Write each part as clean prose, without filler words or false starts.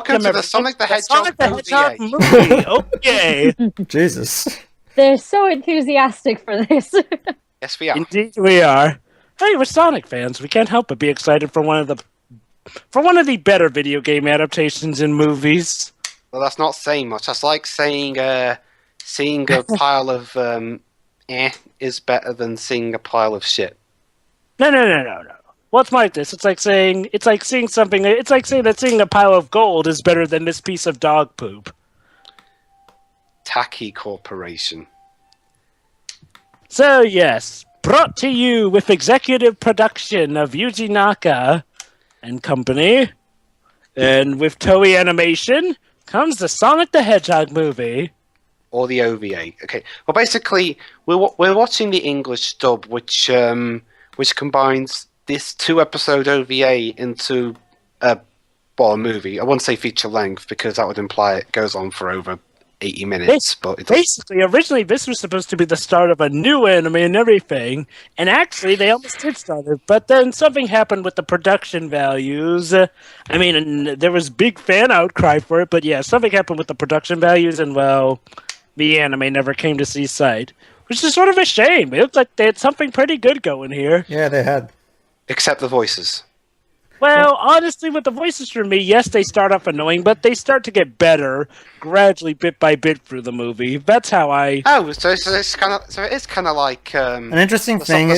Welcome to the Sonic the Hedgehog movie. Okay. Jesus. They're so enthusiastic for this. Yes, we are. Indeed, we are. Hey, we're Sonic fans. We can't help but be excited for one of the better video game adaptations in movies. Well, that's not saying much. That's like saying seeing a pile of is better than seeing a pile of shit. No. What's like this? It's like saying that seeing a pile of gold is better than this piece of dog poop. Tacky Corporation. So yes, brought to you with executive production of Yuji Naka and company, and with Toei Animation comes the Sonic the Hedgehog movie. Or the OVA. Okay. Well, basically, we're watching the English dub, which combines this 2-episode OVA into a movie. I won't say feature length because that would imply it goes on for over 80 minutes. Basically, originally this was supposed to be the start of a new anime and everything, and actually they almost did start it, but then something happened with the production values. There was big fan outcry for it, but yeah, something happened with the production values, and well, the anime never came to see sight, which is sort of a shame. It looked like they had something pretty good going here. Yeah, they had. Except the voices. Well, honestly, with the voices for me, yes, they start off annoying, but they start to get better gradually, bit by bit, through the movie. That's how I. Oh, so it is kind of like an interesting thing.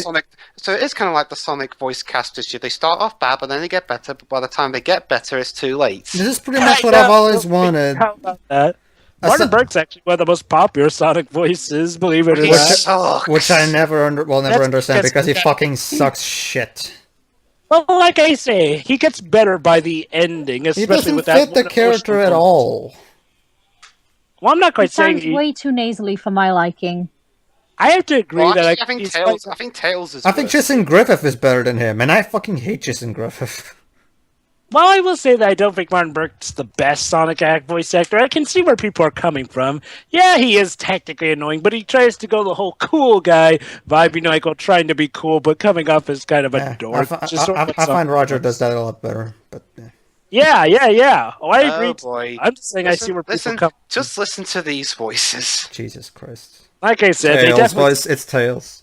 So it is kind of like the Sonic voice cast issue. They start off bad, but then they get better. But by the time they get better, it's too late. This is pretty much what I've always wanted. How about that? Martin Burke's actually one of the most popular Sonic voices, believe it or not. Which I never understand because he fucking sucks shit. Well, like I say, he gets better by the ending, especially with that. He doesn't fit the character at all. Well, I'm not quite saying he sounds way too nasally for my liking. I have to agree that I think Tails is. I think Jason Griffith is better than him, and I fucking hate Jason Griffith. Well, I will say that I don't think Martin Burke's the best Sonic voice actor. I can see where people are coming from. Yeah, he is technically annoying, but he tries to go the whole cool guy vibe, while trying to be cool, but coming off as kind of a dork. I find Roger does that a lot better, but yeah. Oh, I agree. Oh, boy. I'm just saying I see where people come. Just listen to these voices. Jesus Christ. Like I said, it's Tails.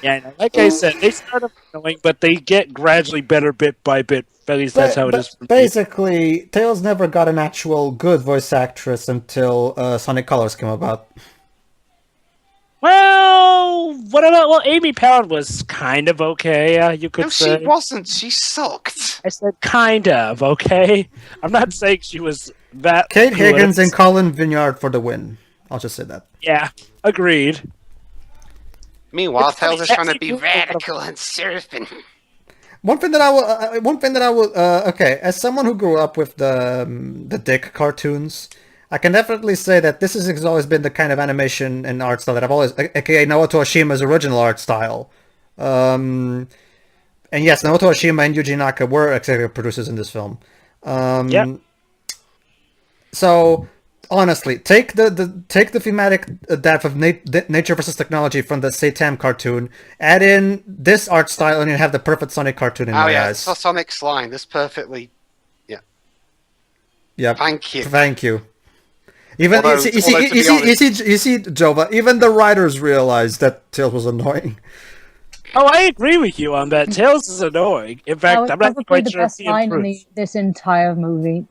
Yeah, like I said, they start off annoying, but they get gradually better bit by bit. At least that's how it is. Basically, Tails never got an actual good voice actress until Sonic Colors came about. Well, Amy Pound was kind of okay, you could say. No, she wasn't. She sucked. I said kind of, okay? I'm not saying she was that Kate good. Higgins and Colin Vineyard for the win. I'll just say that. Yeah, agreed. Meanwhile, Tails is trying to be radical and surfing. One thing that I will, okay, as someone who grew up with the Dick cartoons, I can definitely say that this has always been the kind of animation and art style that I've always, aka Naoto Oshima's original art style. And yes, Naoto Oshima and Yuji Naka were executive producers in this film. Yep. So, honestly, take the thematic depth of nature versus technology from the Satan cartoon, add in this art style, and you have the perfect Sonic cartoon in my eyes. Oh yeah, Sonic's line. This perfectly. Yeah. Yeah. Thank you. Even you see, Jova. Even the writers realized that Tails was annoying. Oh, I agree with you on that. Tails is annoying. In fact, I'm not quite sure if he improves. This entire movie.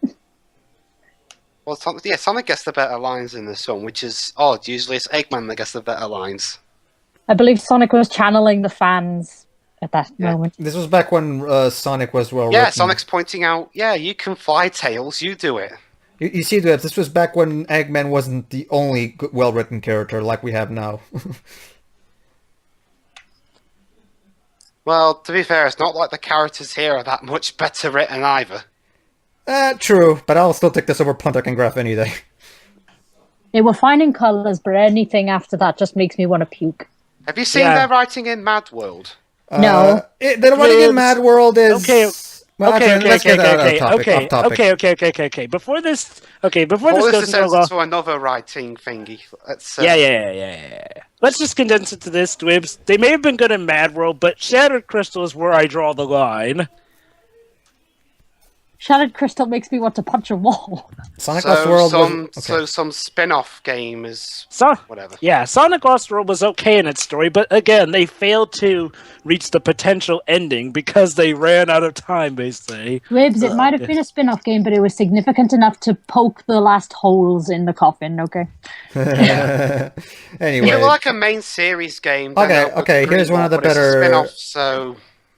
Well, Sonic gets the better lines in this one, which is odd. Usually it's Eggman that gets the better lines. I believe Sonic was channeling the fans at that moment. This was back when Sonic was well written. Yeah, Sonic's pointing out, you can fly, Tails, you do it. You see that this was back when Eggman wasn't the only well-written character like we have now. Well, to be fair, it's not like the characters here are that much better written either. True, but I'll still take this over Puntek and Graph any day. They were fine in colours, but anything after that just makes me want to puke. Have you seen their writing in Mad World? No. The writing in Mad World is... Okay. Let's get off topic. Okay. Before this goes into another writing thingy. Yeah. Let's just condense it to this, Dwibs. They may have been good in Mad World, but Shattered Crystal is where I draw the line. Shattered Crystal makes me want to punch a wall. Sonic Lost World So some spin-off game is whatever. Yeah, Sonic Lost World was okay in its story, but again, they failed to reach the potential ending because they ran out of time, basically. Ribs, it might have been a spin-off game, but it was significant enough to poke the last holes in the coffin, okay? Anyway. It was like a main series game. Okay, here's one of the better... spin-off, so...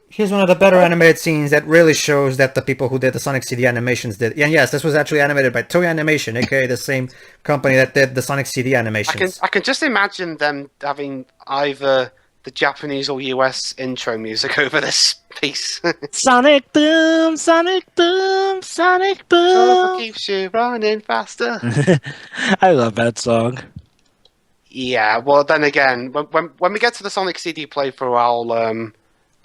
Here's one of the better animated scenes that really shows that the people who did the Sonic CD animations did. And yes, this was actually animated by Toei Animation, aka the same company that did the Sonic CD animations. I can just imagine them having either the Japanese or US intro music over this piece. Sonic boom, Sonic boom, Sonic boom. Keeps you running faster. I love that song. Yeah, well then again, when we get to the Sonic CD playthrough,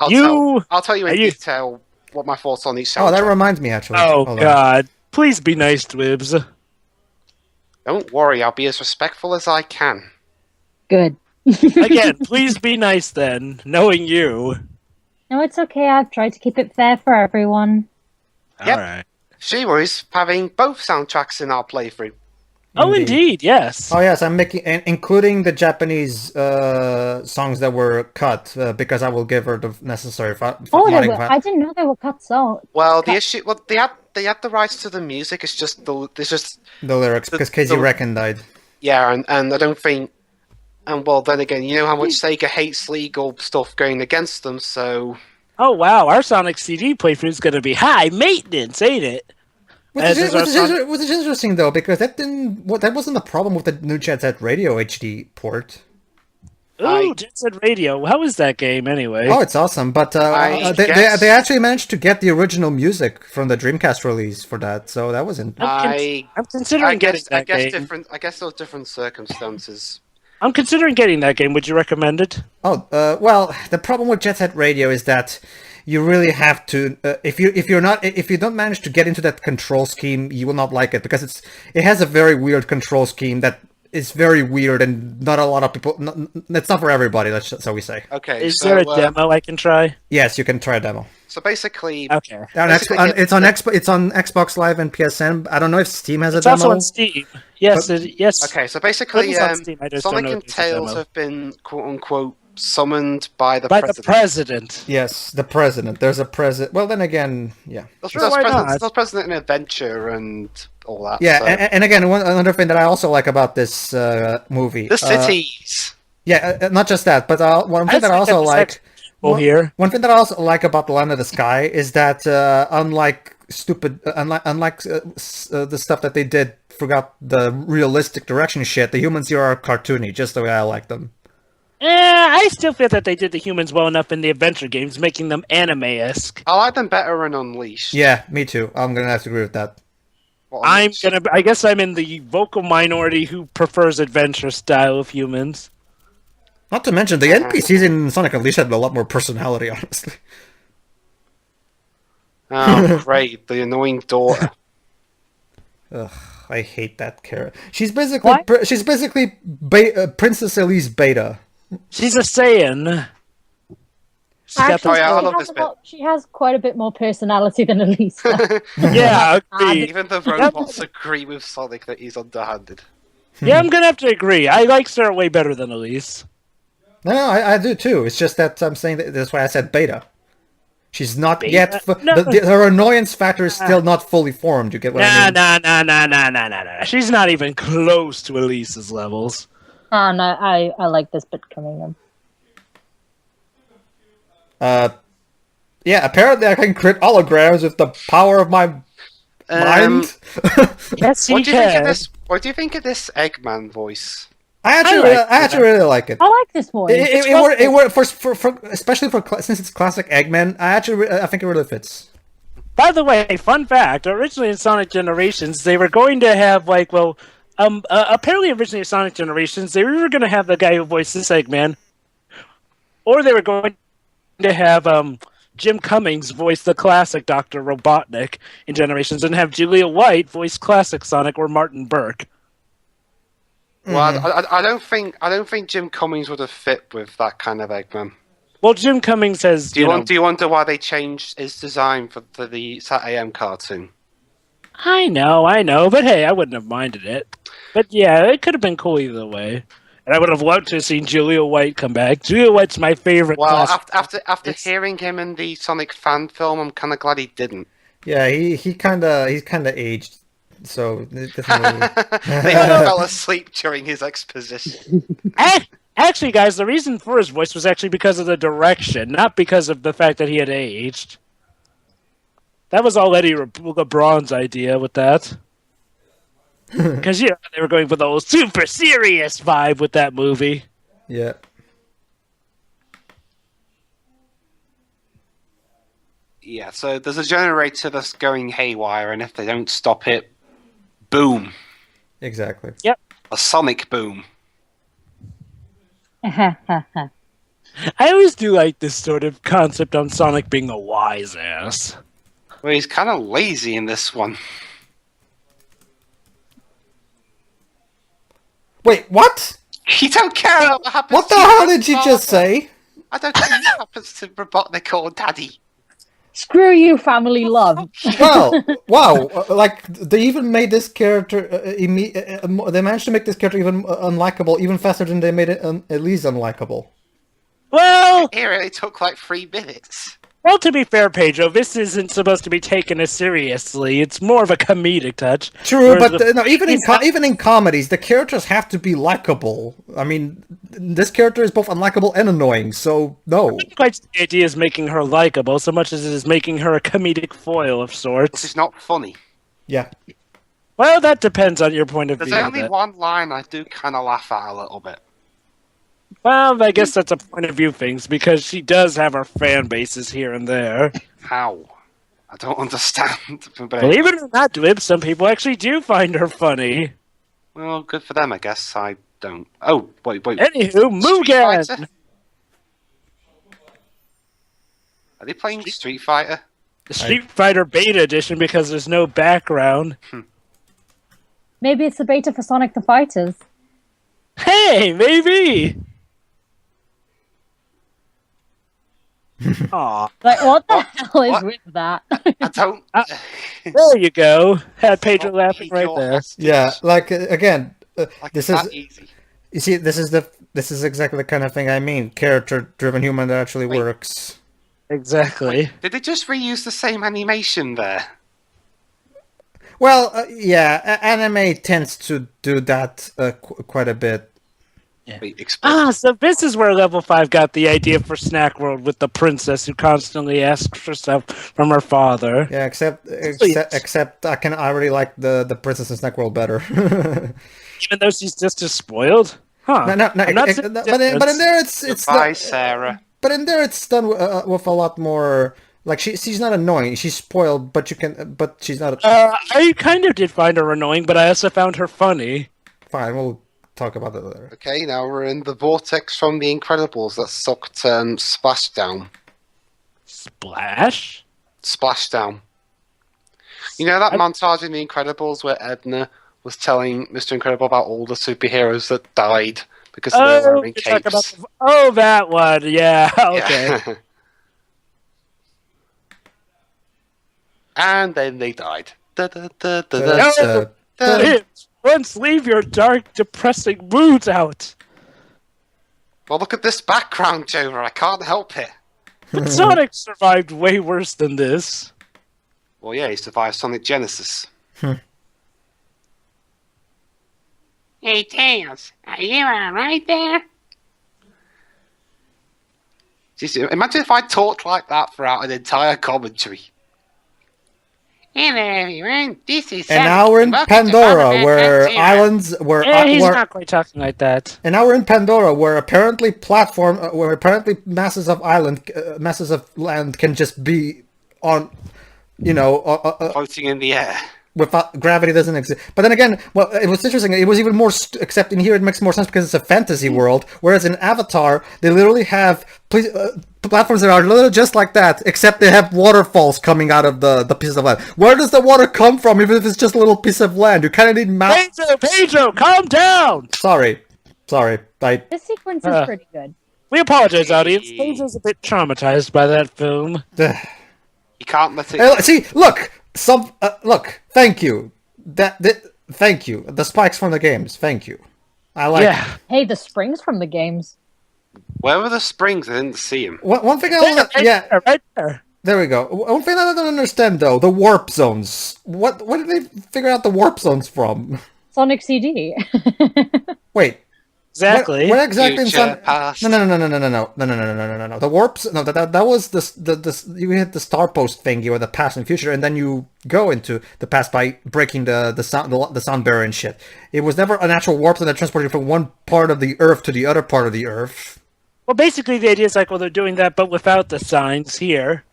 I'll tell you in detail what my thoughts on each soundtrack. Oh, that reminds me, actually. Oh, God. Please be nice, Dwibs. Don't worry, I'll be as respectful as I can. Good. Again, please be nice then, knowing you. No, it's okay. I've tried to keep it fair for everyone. Yep. All right. She was having both soundtracks in our playthrough. Oh, indeed, yes. Oh, yes, I'm including the Japanese songs that were cut because I will give her the necessary. I didn't know they were cut songs. Well, the issue, they had the rights to the music. It's just the lyrics because Casey Reckon died. Yeah, and I don't think, and well, then again, you know how much Sega hates legal stuff going against them. So. Oh wow, our Sonic CD playthrough is going to be high maintenance, ain't it? Which is interesting though, because that wasn't the problem with the new Jet Set Radio HD port. Ooh, Jet Set Radio. How is that game anyway? Oh, it's awesome, but they actually managed to get the original music from the Dreamcast release for that, so that wasn't. I'm considering getting that game. I guess those different circumstances. I'm considering getting that game. Would you recommend it? Oh, well, the problem with Jet Set Radio is that you really have to if you don't manage to get into that control scheme, you will not like it because it has a very weird control scheme that is very weird and not a lot of people. It's not for everybody. So we say. Okay. Is there a demo I can try? Yes, you can try a demo. So basically, okay. It's on Xbox Live and PSN. I don't know if Steam has a demo. It's also on Steam. Yes, yes. Okay, so basically, Sonic and Tails have been quote unquote summoned by the president. Yes, the president. There's a president. Well, then again, yeah. There's president in Adventure and all that. Yeah, so. and again, another thing that I also like about this movie. The cities. Yeah, not just that, but one thing that I also like. One thing that I also like about the Land of the Sky is that unlike the stuff that they did, forgot the realistic direction shit. The humans here are cartoony, just the way I like them. I still feel that they did the humans well enough in the adventure games, making them anime-esque. I like them better in Unleashed. Yeah, me too. I'm gonna have to agree with that. Well, I guess I'm in the vocal minority who prefers adventure style of humans. Not to mention, the NPCs in Sonic Unleashed had a lot more personality, honestly. Oh, great. The annoying daughter. Ugh, I hate that character. She's basically Princess Elise Beta. She's a Saiyan. She has quite a bit more personality than Elise. Yeah, agreed. Even the robots agree with Sonic that he's underhanded. Yeah, I'm gonna have to agree. I like Sarah way better than Elise. No, I do too. It's just that I'm saying that's why I said beta. She's not yet. Her annoyance factor is still not fully formed. You get what I mean? Nah. She's not even close to Elise's levels. Oh no, I like this bit coming in. Yeah, apparently I can crit holograms with the power of my mind. Yes, you can. What do you think of this Eggman voice? I actually really like it. I like this voice. It worked for especially since it's classic Eggman. I think it really fits. By the way, fun fact: originally in Sonic Generations, they were going to have apparently originally in Sonic Generations, they were going to have the guy who voiced this Eggman, or they were going to have Jim Cummings voice the classic Dr. Robotnik in Generations, and have Julia White voice classic Sonic or Martin Burke. Well, I don't think Jim Cummings would have fit with that kind of Eggman. Well, Jim Cummings has. Do you wonder why they changed his design for the Sat AM cartoon? I know, but hey, I wouldn't have minded it. But yeah, it could have been cool either way. And I would have loved to have seen Julia White come back. Julia White's my favorite. Well, after hearing him in the Sonic fan film, I'm kind of glad he didn't. Yeah, he's kind of aged. So it definitely... They fell asleep during his exposition. Actually, guys, the reason for his voice was actually because of the direction, not because of the fact that he had aged. That was all Eddie LeBron's idea with that. Because, they were going for the whole super serious vibe with that movie. Yeah. Yeah, so there's a generator that's going haywire, and if they don't stop it, boom. Exactly. Yep. A sonic boom. I always do like this sort of concept on Sonic being a wise ass. Well, he's kind of lazy in this one. Wait, what? You don't care what happens. What the hell did you just say? I don't care what happens to Robotnik or Daddy. Screw you, family love. Well, wow! Like they even made this character. They managed to make this character even unlikable, even faster than they made it at least unlikable. Well, It really took like 3 minutes. Well, to be fair, Pedro, this isn't supposed to be taken as seriously. It's more of a comedic touch. True, but no, even in comedies, the characters have to be likable. I mean, this character is both unlikable and annoying, so no. I don't quite see the idea is making her likable so much as it is making her a comedic foil of sorts. It's not funny. Yeah. Well, that depends on your point of There's view. only one line I do kind of laugh at a little bit. Well, I guess that's a point of view things, because she does have her fan bases here and there. How? I don't understand. But Believe it or not, Dwib, some people actually do find her funny. well, good for them, I guess. I don't. Oh, wait. Anywho, Street Mugen! Fighter? Are they playing Street Fighter? The Street Fighter Beta Edition, because there's no background. Maybe it's the beta for Sonic the Fighters. Hey, maybe! Aw. Like, what the hell is What? with that? I don't. There you go. Had Pedro Oh, laughing right Pedro there. has to- Yeah, like again, Like, this that is easy. you see, this is exactly the kind of thing I mean. Character-driven human that actually Wait. works. Exactly. Did they just reuse the same animation there? Well, yeah, anime tends to do that quite a bit. Wait, explain. So this is where Level 5 got the idea for Snack World with the princess who constantly asks for stuff from her father. Yeah, except I already like the Princess in Snack World better. Even though she's just as spoiled? Huh. No, I'm not but in there it's Goodbye, Sarah. But in there it's done with a lot more. Like she's not annoying. She's spoiled, but she's not. I kind of did find her annoying, but I also found her funny. Fine, we'll talk about that later. Okay, now we're in the vortex from The Incredibles that sucked Splashdown. Splash? Splashdown. You know that montage in The Incredibles where Edna was telling Mr. Incredible about all the superheroes that died because they were wearing you're talking capes? about that one. Yeah, okay. Yeah. And then they died. Once leave your dark, depressing moods out. Well, look at this background, Jover. I can't help it. But Sonic survived way worse than this. Well, yeah, he survived Sonic Genesis. Hey, Tails, are you alright there? Jeez, imagine if I talked like that throughout an entire commentary. Hello, everyone. This is And now we're in Pandora, where islands He's not quite talking like that. And now we're in Pandora, where apparently masses of land can just be on, Floating in the air. without gravity doesn't exist. But then again, well, it was interesting. It was even more, except in here it makes more sense because it's a fantasy world. Whereas in Avatar, they literally have platforms that are literally just like that, except they have waterfalls coming out of the pieces of land. Where does the water come from, even if it's just a little piece of land? You kind of need Pedro, calm down! Sorry. This sequence is pretty good. We apologize, audience. Taser's a bit traumatized by that film. Ugh. You can't let it. Hey, see, look, look. Thank you. Thank you. The spikes from the games. Thank you. I like. Yeah. Hey, the springs from the games. Where were the springs? I didn't see them. One thing Right there. There we go. One thing I don't understand though, the warp zones. Where did they figure out the warp zones from? Sonic CD. Wait. Exactly. What exactly Future, in past. No. The warps. No, that was the you hit the star post thingy or the past and future, and then you go into the past by breaking the sound barrier and shit. It was never an actual warp zone that transported you from one part of the Earth to the other part of the Earth. Well, basically, the idea is like, well, they're doing that, but without the signs here.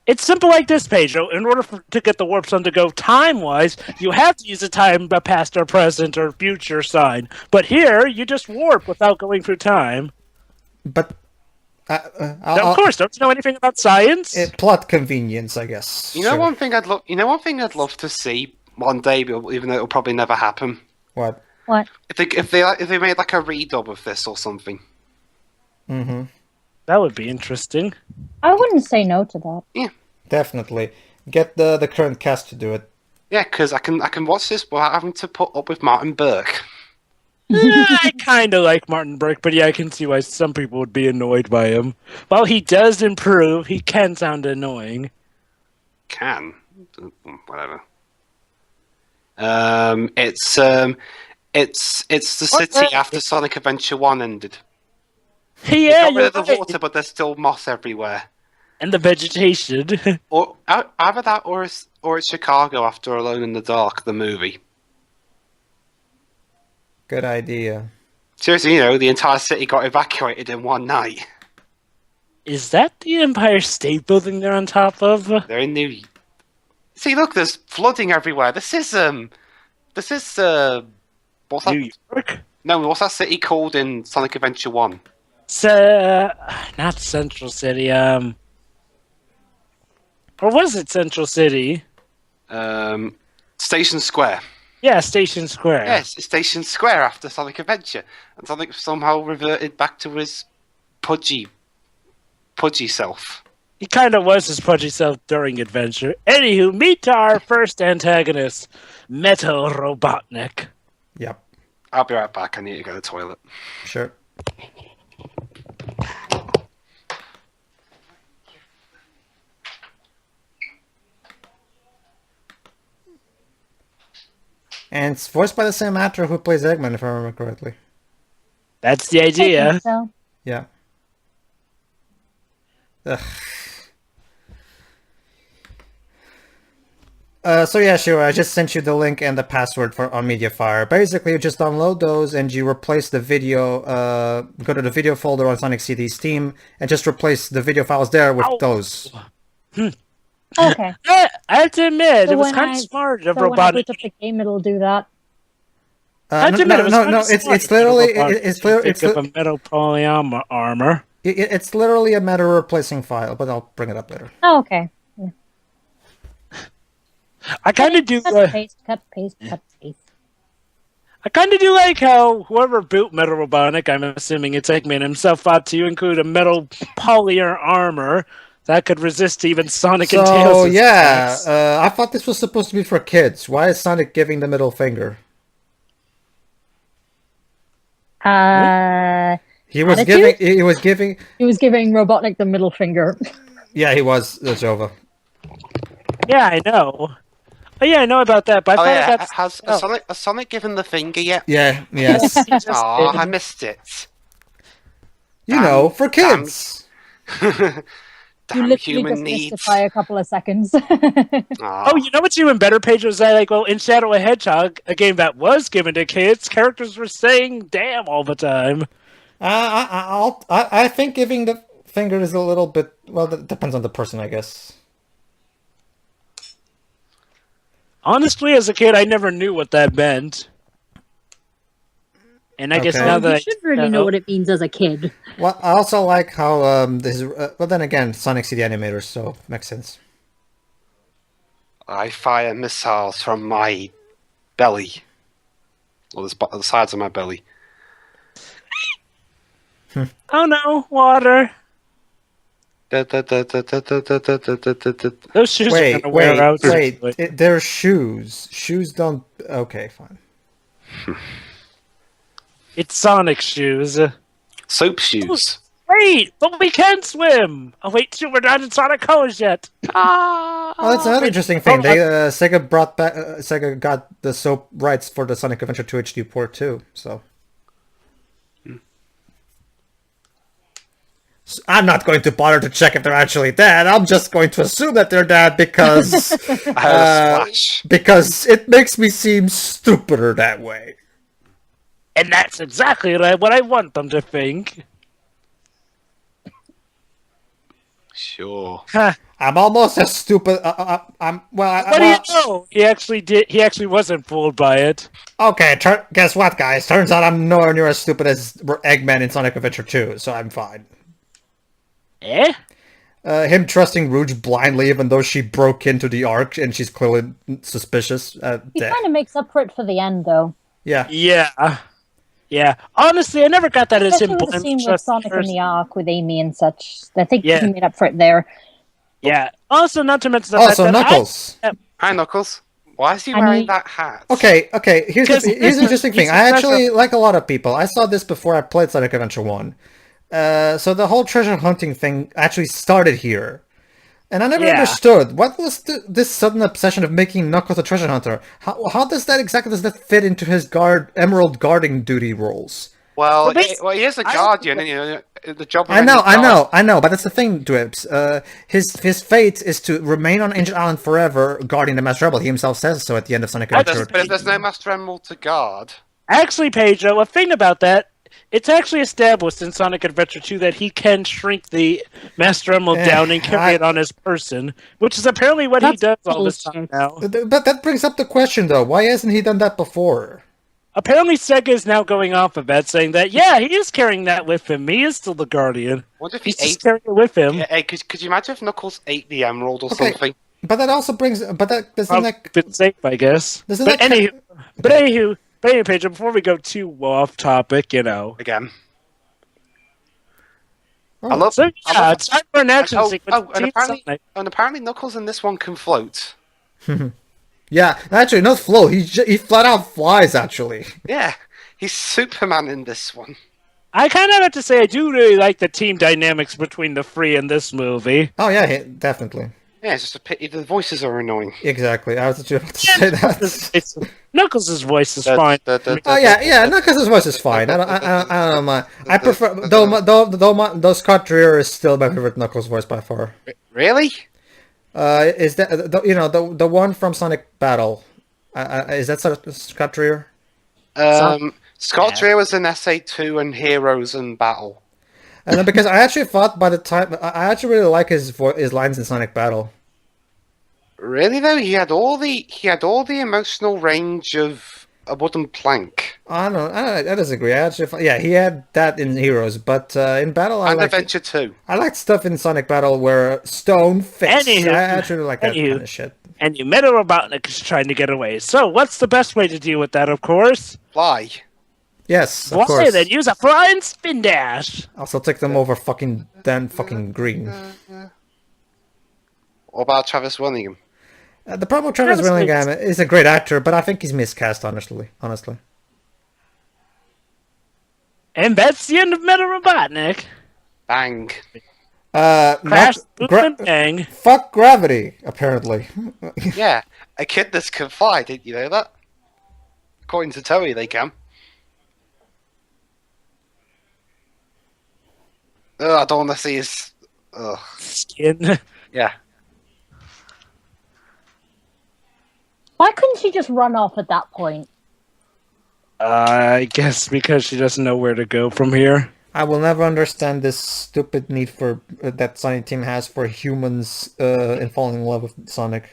It's simple like this, Pedro. In order to get the warp zone to go time-wise, you have to use a time, a past or present or future sign. But here, you just warp without going through time. But Of course, don't you know anything about science? plot convenience, I guess. You know Sure. one thing I'd love. You know one thing I'd love to see one day, even though it'll probably never happen. What? What? If they made like a redub of this or something. Mm-hmm. That would be interesting. I wouldn't say no to that. Definitely. Get the current cast to do it. Yeah, because I can watch this without having to put up with Martin Burke. I kind of like Martin Burke, but yeah, I can see why some people would be annoyed by him. While he does improve, he can sound annoying. Can whatever. It's the city after Sonic Adventure 1 ended. Yeah, They got rid you're of the right. water, but there's still moss everywhere. And the vegetation. Or either that, or it's Chicago after Alone in the Dark, the movie. Good idea. Seriously, you know, the entire city got evacuated in one night. Is that the Empire State Building they're on top of? They're in New. See, look, there's flooding everywhere. This is what's that? New York? No, what's that city called in Sonic Adventure 1? Not Central City, or was it Central City? Station Square. Yeah, Station Square. Yes, it's Station Square after Sonic Adventure. And Sonic somehow reverted back to his pudgy self. He kind of was his pudgy self during Adventure. Anywho, meet our first antagonist, Metal Robotnik. Yep. I'll be right back. I need to go to the toilet. Sure. And it's voiced by the same actor who plays Eggman, if I remember correctly. That's the I idea. think so. Yeah. Ugh. So yeah, sure. I just sent you the link and the password on MediaFire. Basically, you just download those and you replace the video. Go to the video folder on Sonic CD Steam and just replace the video files there with those. Okay. I have to admit, So it was when kind of I- smart of So when I boot Robotnik. up the game, it'll do that. I have to admit, it was kind of It's smart literally of Robotnik it's to literally pick up a metal polyarmor armor. it's literally a matter of replacing file, but I'll bring it up later. Oh, okay. I kind of do. Cut, paste, cut, paste, cut, paste. I kind of do like how whoever built Metal Robotnik, I'm assuming it's Eggman himself, thought to include a metal polymer armor that could resist even Sonic and So Tails' yeah, attacks. I thought this was supposed to be for kids. Why is Sonic giving the middle finger? He was Attitude? giving. He was giving. He was giving Robotnik the middle finger. Yeah, he was. Jova. Yeah, I know. Oh, yeah, I know about that, but I Oh thought yeah, that's... has Sonic given the finger yet? Yeah. Yes. He just Oh, did. I missed it. You know, for kids. You Damn literally human just missed it needs. by a couple of seconds. Aw. Oh, you know what's even better, Pedro? Is that, like, well, in Shadow of Hedgehog, a game that was given to kids, characters were saying "damn" all the time. I think giving the finger is a little bit. Well, that depends on the person, I guess. Honestly, as a kid, I never knew what that meant. And I guess Okay. now that You should really know what it means as a kid. Well, I also like how this is. Well, then again, Sonic CD animators, so makes sense. I fire missiles from my belly. Or the sides of my belly. Oh no, water. Those shoes are Wait, gonna wear out. wait. soon. They're shoes. Shoes don't. Okay, fine. It's Sonic shoes. Soap shoes. Wait, but we can swim. Oh wait, we're not in Sonic colors yet. Oh, that's another interesting thing. They Sega brought back. Sega got the soap rights for the Sonic Adventure 2 HD port too. So I'm not going to bother to check if they're actually dead. I'm just going to assume that they're dead because I heard a splash. because it makes me seem stupider that way. And that's exactly what I want them to think. Sure. I'm almost as stupid. I'm well. What do you know? He actually did. He actually wasn't fooled by it. Okay, guess what, guys? Turns out I'm nowhere near as stupid as Eggman in Sonic Adventure 2, so I'm fine. Eh? Him trusting Rouge blindly, even though she broke into the Ark and she's clearly suspicious. He kind of makes up for it for the end, though. Yeah. Yeah. Yeah. Honestly, I never got that as him. Especially with the scene with Sonic in the Ark with Amy and such. I think Yeah. he made up for it there. Yeah. Also, not to mention the Also, fact that Knuckles. Hi, Knuckles. Why is he I wearing mean- that hat? Okay. Here's Because the interesting thing. he's I a actually, like a lot of people, I saw this before I played Sonic Adventure 1. So the whole treasure hunting thing actually started here. And I never Yeah. understood what was this sudden obsession of making Knuckles a treasure hunter. How does that fit into his emerald guarding duty roles? Well, Well, he is a I- guardian, and you know the job. Of I know, any guard- I know, but that's the thing, Dwibs. His fate is to remain on Angel Island forever, guarding the Master Rebel. He himself says so at the end of Sonic But Adventure. if there's no Master Emerald to guard, Actually, Pedro, a thing about that, it's actually established in Sonic Adventure 2 that he can shrink the Master Emerald down and carry it on his person, which is apparently what he does That's all this bullshit. time now. But that brings up the question, though. Why hasn't he done that before? Apparently, Sega is now going off of that, saying that, yeah, he is carrying that with him. He is still the Guardian. wonder if he He's just ate. carrying it with him. Yeah, could you imagine if Knuckles ate the emerald or Okay. something? But that also brings. But that doesn't Probably that. been safe, I guess. Doesn't But that anywho, Pedro, before we go too off topic, Again. Oh. I love. So, I yeah, love- it's time for an action sequence. and between apparently, Sonic. Knuckles in this one can float. Yeah, actually, not flow. He flat out flies. Actually. Yeah, he's Superman in this one. I kind of have to say I do really like the team dynamics between the three in this movie. Oh yeah, definitely. Yeah, it's just a pity the voices are annoying. Exactly. I was just about to say that. Knuckles' voice is fine. Oh yeah. Knuckles' voice is fine. I don't mind. I prefer though Scott Dreer is still my favorite Knuckles voice by far. Really? Is that the one from Sonic Battle? Is that Scott Dreer? Scott Dreer was in SA2 and Heroes and Battle. And then because I actually thought by the time I actually really like his lines in Sonic Battle. Really though, he had all the emotional range of a wooden plank. I disagree. I actually he had that in Heroes, but in Battle And Adventure 2. I liked stuff in Sonic Battle where Stone fits. Anywho, I actually like that kind of shit. And you Metal Robotnik is trying to get away. So what's the best way to deal with that, of course? Fly. Yes, of Why course. then use a flying spin dash? Also take them over fucking green. What about Travis Willingham? The problem with Travis Travis Willingham is a great actor, but I think he's miscast, honestly. And that's the end of Metal Robotnik. Bang. Crash, boom, and bang. Fuck gravity, apparently. Yeah, a kid that can fly, didn't you know that? According to Toei, they can. I don't want to see his... Ugh. Skin. Yeah. Why couldn't she just run off at that point? I guess because she doesn't know where to go from here. I will never understand this stupid need for that Sonic Team has for humans and falling in love with Sonic.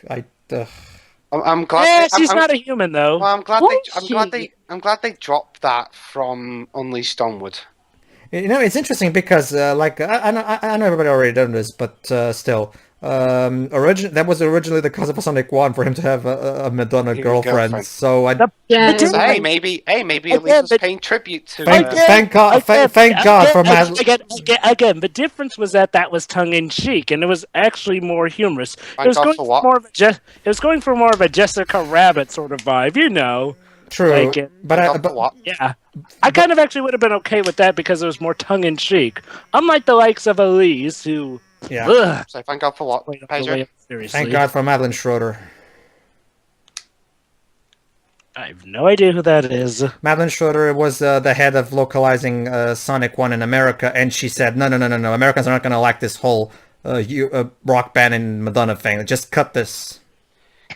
I'm glad. She's not a human though. Well, Won't I'm glad they dropped that from Unleashed onward. You know, it's interesting because, I know everybody already done this, but still, That was originally the cause of Sonic 1 for him to have a Madonna girlfriend. So I Yeah. So, hey, maybe at least was paying tribute to. thank God for Again, the difference was that was tongue in cheek, and it was actually more humorous. Thank It was God going for for what? more of it was going for more of a Jessica Rabbit sort of vibe, you know. True, Like For what? yeah, I kind of actually would have been okay with that because it was more tongue in cheek, unlike the likes of Elise, who ugh, So thank God for what, played all the Pedro? way up seriously. thank God for Madeline Schroeder. I have no idea who that is. Madeline Schroeder was the head of localizing Sonic 1 in America, and she said, no, Americans are not going to like this whole rock band and Madonna thing. Just cut this.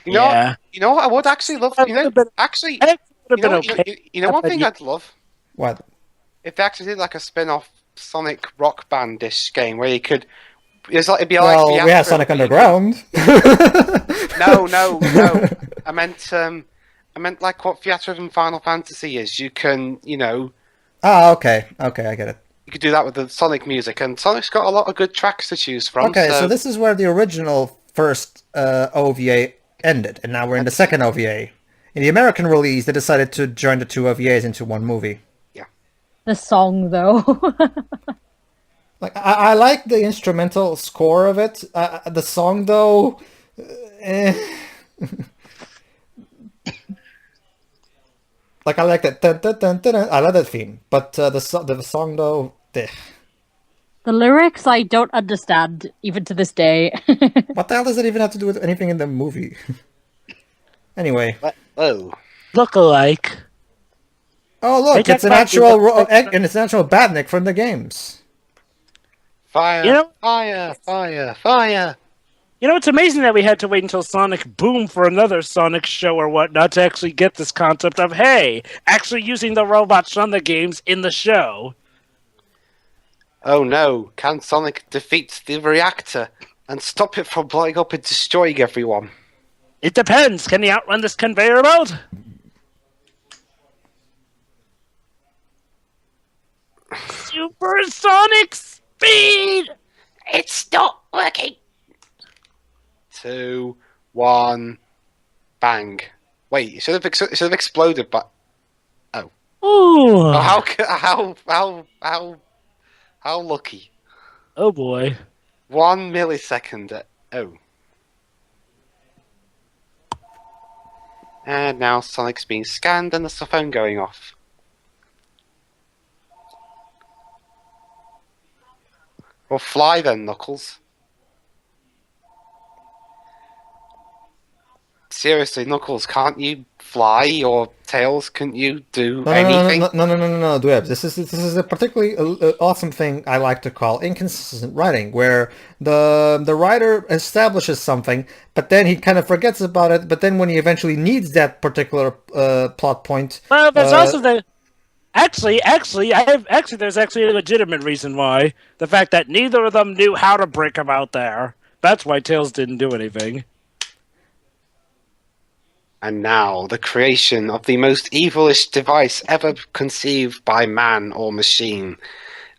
You know, Yeah. you know what I would actually love. You know, actually, I would you have know, been okay. you know one thing I'd love What? if they actually did like a spin-off Sonic rock band-ish game where you could. It'd be like Well, we have Theatrical, Sonic but you Underground. No. I meant like what Theatrical and Final Fantasy is. You can, Ah, okay, I get it. you could do that with the Sonic music, and Sonic's got a lot of good tracks to choose from. Okay, so this is where the original first OVA ended, and now we're in the second OVA. In the American release, they decided to join the two OVAs into one movie. The song, though. Like I like the instrumental score of it. The song, though, like I like that. Dun, dun, dun, dun, dun. I love that theme, but the song though. The lyrics I don't understand, even to this day. What the hell does that even have to do with anything in the movie? Anyway. Oh. Look-alike. Oh look, Hey, it's an check actual back- and it's an actual Badnik from the games. Fire! You know- Fire! You know, it's amazing that we had to wait until Sonic Boom for another Sonic show or whatnot to actually get this concept of, hey, actually using the robots from the games in the show. Oh no! Can Sonic defeat the reactor and stop it from blowing up and destroying everyone? It depends. Can he outrun this conveyor belt? Supersonic speed! It's not working. 2, 1, bang! Wait, it should have exploded, but Ooh. oh, how lucky! Oh boy. 1 millisecond. Oh. And now Sonic's being scanned and there's the phone going off. Well, fly then, Knuckles. Seriously, Knuckles, can't you fly? Or Tails, couldn't you do anything? No, Dweb. This is a particularly awesome thing I like to call inconsistent writing, where the writer establishes something, but then he kind of forgets about it. But then when he eventually needs that particular plot point, Well, there's also the... Actually, there's actually a legitimate reason why. The fact that neither of them knew how to break him out there. That's why Tails didn't do anything. And now, the creation of the most evilish device ever conceived by man or machine.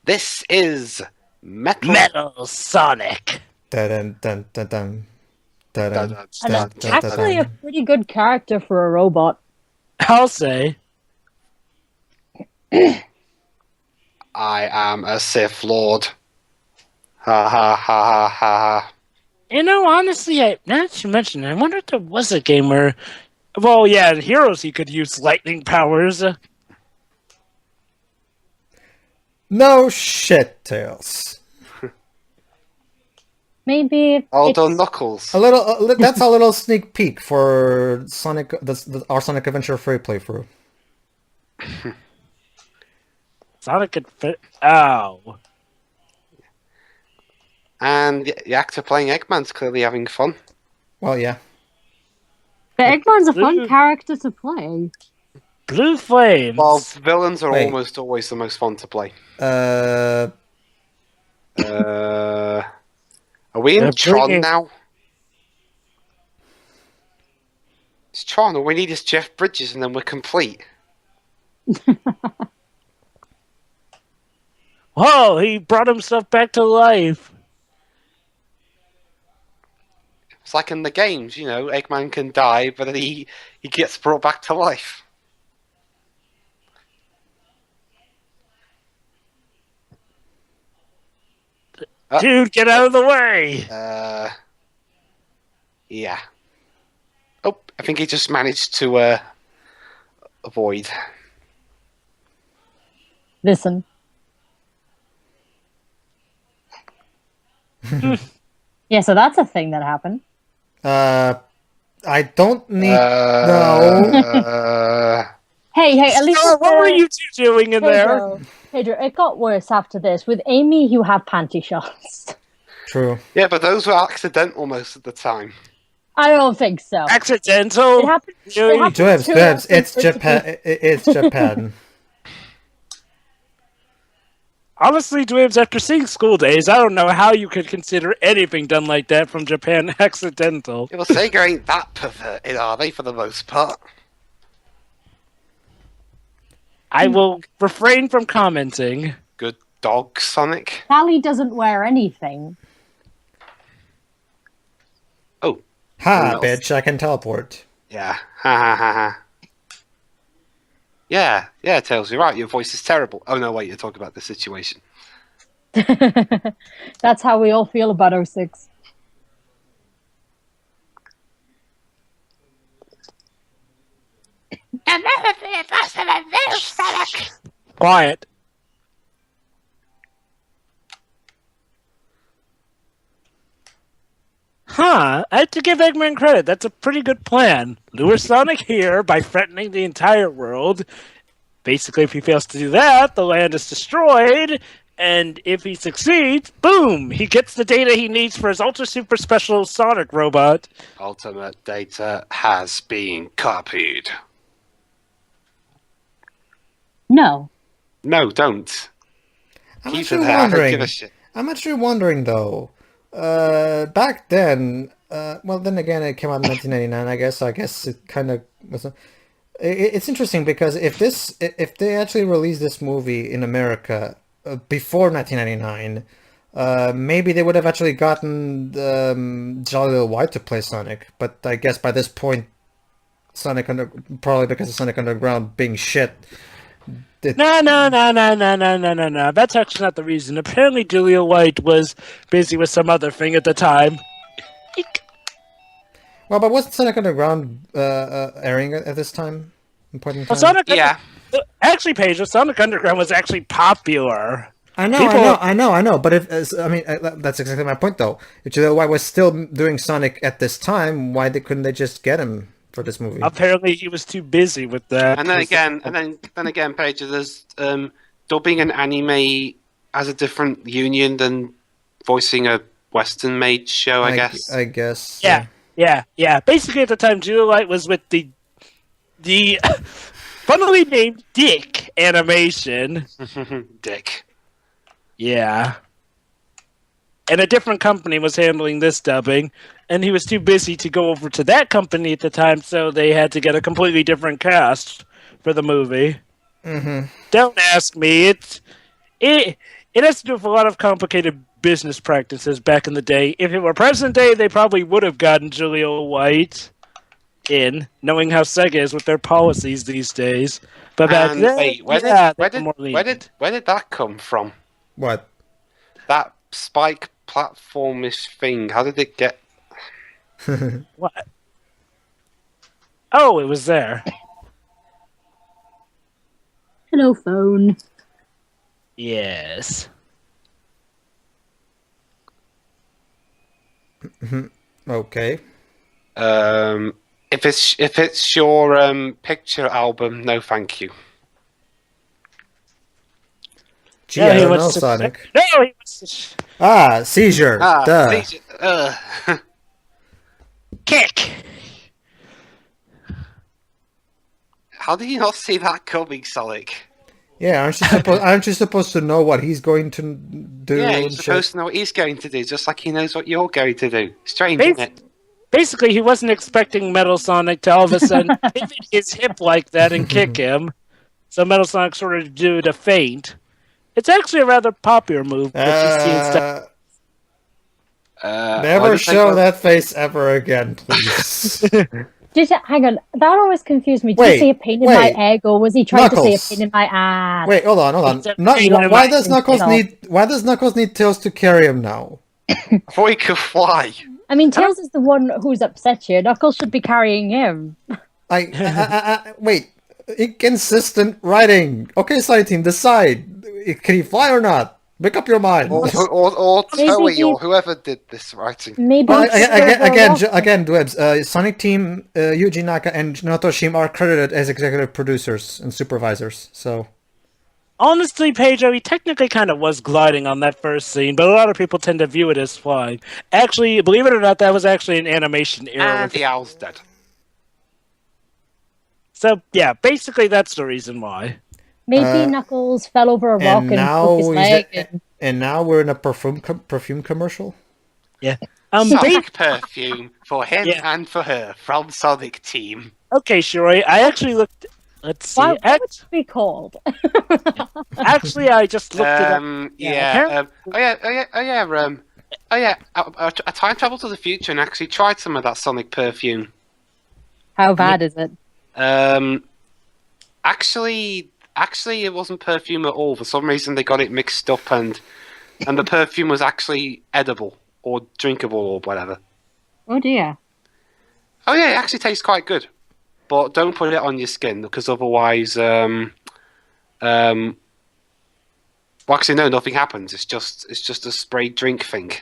This is Metal Sonic. dun dun dun dun dun dun. And it's actually a pretty good character for a robot. I'll say. I am a Sith Lord. Ha ha ha ha ha ha. You know, honestly, now that you mention it, I wonder if there was a game where... Well, yeah, in Heroes he could use lightning powers. No shit, Tails. Maybe Although it's- Knuckles. A little. That's a little sneak peek for Sonic. Our Sonic Adventure free playthrough. Sonic could fit... Ow. And the actor playing Eggman's clearly having fun. Well, yeah. But Eggman's a fun Ooh. character to play. Blue Flames. Well, villains are Wait. almost always the most fun to play. Uh, Are we in They're Tron bringing- now? It's Tron. All we need is Jeff Bridges and then we're complete. Whoa, he brought himself back to life. It's like in the games, Eggman can die, but then he gets brought back to life. Dude, get out of the way! Yeah. Oh, I think he just managed to avoid. Listen. Yeah, so that's a thing that happened. I don't need... No. Hey, at least... what were you two doing in there? Pedro, it got worse after this. With Amy, you have panty shots. True. Yeah, but those were accidental most of the time. I don't think so. Accidental? It happened Dwebs, it's Japan. It's Japan. Honestly, Dwebs, after seeing School Days, I don't know how you could consider anything done like that from Japan accidental. Well, Sega ain't that perverted, are they, for the most part? I will refrain from commenting. Good dog, Sonic. Sally doesn't wear anything. Oh. Ha, bitch, I can teleport. Yeah. Ha ha ha ha. Yeah, Tails, you're right. Your voice is terrible. Oh, no, wait, you're talking about the situation. That's how we all feel about 06. And never be a person of this, Sonic. Quiet. Huh, I have to give Eggman credit. That's a pretty good plan. Lure Sonic here by threatening the entire world. Basically, if he fails to do that, the land is destroyed. And if he succeeds, boom! He gets the data he needs for his ultra super special Sonic robot. Ultimate data has been copied. No, No, don't. I'm Keep actually it there. I don't wondering. give a shit. I'm actually wondering though. Back then, well, then again, it came out in 1999. I guess it kind of was. It's interesting because if they actually released this movie in America before 1999, maybe they would have actually gotten Jolly Little White to play Sonic. But I guess by this point, probably because of Sonic Underground being shit. No. That's actually not the reason. Apparently, Julia White was busy with some other thing at the time. Well, but wasn't Sonic Underground airing at this time? Point in time? Yeah. Actually, Paige, Sonic Underground was actually popular. I know. But that's exactly my point, though. If Julia White was still doing Sonic at this time, why couldn't they just get him for this movie? Apparently, he was too busy with that. And then again, Paige, there's dubbing an anime as a different union than voicing a Western-made show, I guess. I guess. Yeah. Basically, at the time, Julia White was with the funnily named Dick Animation. Dick. Yeah. And a different company was handling this dubbing, and he was too busy to go over to that company at the time, so they had to get a completely different cast for the movie. Mm-hmm. Don't ask me. It has to do with a lot of complicated business practices back in the day. If it were present day, they probably would have gotten Julia White in, knowing how Sega is with their policies these days. But back then, wait, where did that come from? What? That spike platformish thing. How did it get? What? Oh, it was there. Hello, phone. Yes. Okay. If it's your picture album, no, thank you. Gee, I don't know, Sonic. No, he was Seizure. Duh. Seizure. kick. How did you not see that coming, Sonic? Yeah, aren't you supposed to know what he's going to do? Yeah, and you're supposed to know what he's going to do, just like he knows what you're going to do. Strange, isn't it? Basically, he wasn't expecting Metal Sonic to all of a sudden pivot his hip like that and kick him. So Metal Sonic sort of did a feint. It's actually a rather popular move. Why Never did they show go- that face ever again, please. Hang on, that always confused me. Did Wait, he say a pain in wait. my egg, or was he trying to say a Knuckles. pain in my ass? Wait, hold on. It's a Not, pain in why my does Knuckles ass. need Tails to carry him now? I thought he could fly. I mean, Tails is the one who's upset here. Knuckles should be carrying him. Wait. Inconsistent writing. Okay, side team, decide. Can he fly or not? Make up your mind. Or Maybe Toei, he- or whoever did this writing. Maybe Well, it's again, Dwebs, Sonic Team, Yuji Naka and Noto Shim are credited as executive producers and supervisors, so... Honestly, Pedro, he technically kind of was gliding on that first scene, but a lot of people tend to view it as flying. Actually, believe it or not, that was actually an animation error. And the owl's dead. So, yeah, basically that's the reason why. Maybe Knuckles fell over a rock and broke his leg. And now we're in a perfume commercial? Yeah. Sonic perfume for him Yeah. and for her from Sonic Team. Okay, Shiroi, I actually looked... Let's see. What would it be called? Actually, I just looked it up. Yeah. I time traveled to the future and actually tried some of that Sonic perfume. How bad is it? Actually, it wasn't perfume at all. For some reason, they got it mixed up, and the perfume was actually edible or drinkable or whatever. Oh dear. Oh yeah, it actually tastes quite good, but don't put it on your skin because otherwise, well, actually, no, nothing happens. It's just a spray drink thing.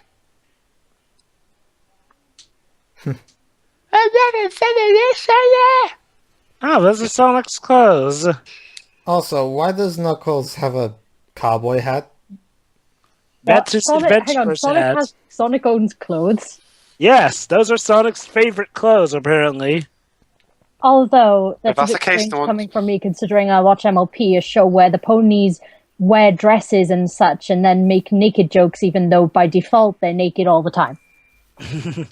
Oh, those are Sonic's clothes. Also, why does Knuckles have a cowboy hat? That's his Hang on, adventurer's hat. Sonic owns clothes. Yes, those are Sonic's favorite clothes, apparently. Although, that's that's a the bit case, strange no one- coming from me, considering I watch MLP, a show where the ponies wear dresses and such, and then make naked jokes, even though by default they're naked all the time.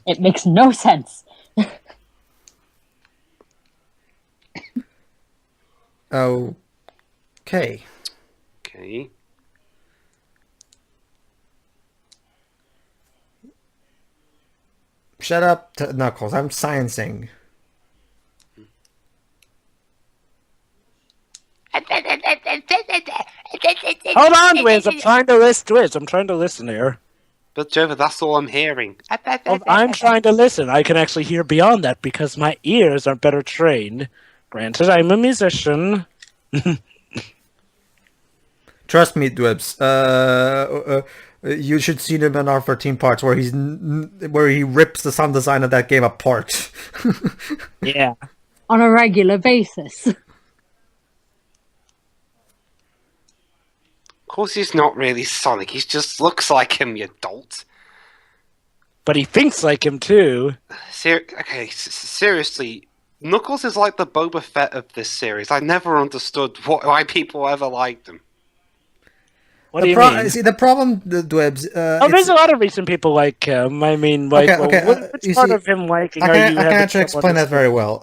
It makes no sense. Okay. Okay. Shut up, Knuckles. I'm sciencing. Hold on, Wiz. I'm trying to listen here. But Jover, that's all I'm hearing. I'm trying to listen. I can actually hear beyond that because my ears are better trained. Granted, I'm a musician. Trust me, Dwebs. You should see them in our 13 parts where he rips the sound design of that game apart. Yeah. On a regular basis. Of course, he's not really Sonic. He just looks like him, you dolt. But he thinks like him, too. Seriously, Knuckles is like the Boba Fett of this series. I never understood why people ever liked him. What do you mean? See, the problem, Dwebs... There's a lot of reason people like him. I mean, like, which part of him liking I are can you actually explain that very well.